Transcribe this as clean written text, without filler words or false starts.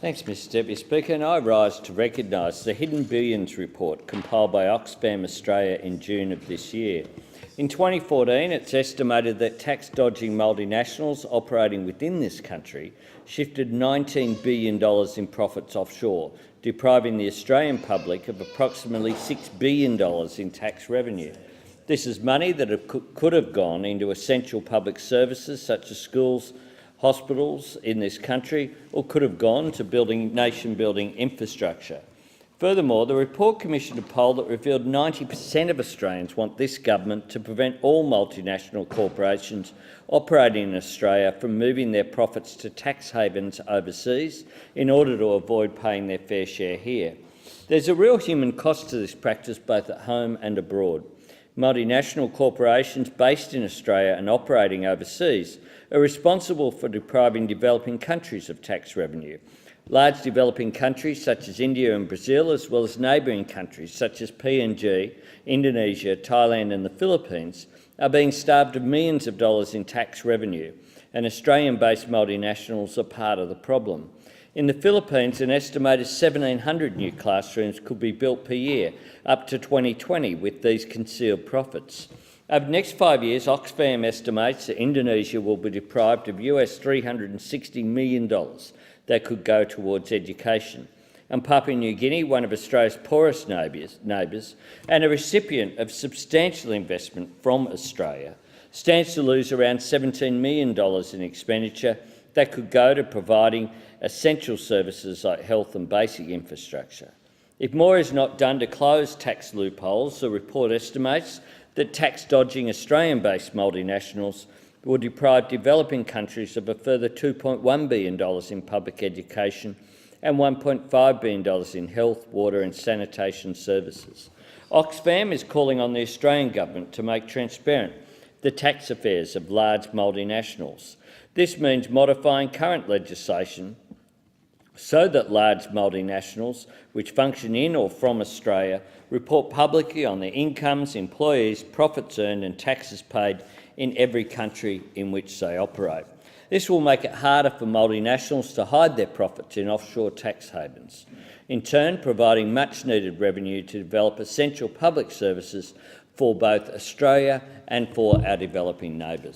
Thanks, Mr Deputy Speaker, and I rise to recognise the Hidden Billions report compiled by Oxfam Australia in June of this year. In 2014, it's estimated that tax-dodging multinationals operating within this country shifted $19 billion in profits offshore, depriving the Australian public of approximately $6 billion in tax revenue. This is money that could have gone into essential public services such as schools, hospitals in this country, or could have gone to building nation-building infrastructure. Furthermore, the report commissioned a poll that revealed 90% of Australians want this government to prevent all multinational corporations operating in Australia from moving their profits to tax havens overseas in order to avoid paying their fair share here. There's a real human cost to this practice both at home and abroad. Multinational corporations based in Australia and operating overseas are responsible for depriving developing countries of tax revenue. Large developing countries such as India and Brazil, as well as neighbouring countries such as PNG, Indonesia, Thailand and the Philippines, are being starved of millions of dollars in tax revenue, and Australian-based multinationals are part of the problem. In the Philippines, an estimated 1,700 new classrooms could be built per year up to 2020 with these concealed profits. Over the next 5 years, Oxfam estimates that Indonesia will be deprived of $360 million that could go towards education. And Papua New Guinea, one of Australia's poorest neighbours and a recipient of substantial investment from Australia, stands to lose around $17 million in expenditure that could go to providing essential services like health and basic infrastructure. If more is not done to close tax loopholes, the report estimates that tax-dodging Australian-based multinationals will deprive developing countries of a further $2.1 billion in public education and $1.5 billion in health, water and sanitation services. Oxfam is calling on the Australian government to make transparent the tax affairs of large multinationals. This means modifying current legislation so that large multinationals which function in or from Australia report publicly on their incomes, employees, profits earned and taxes paid in every country in which they operate. This will make it harder for multinationals to hide their profits in offshore tax havens, in turn providing much-needed revenue to develop essential public services for both Australia and for our developing neighbours.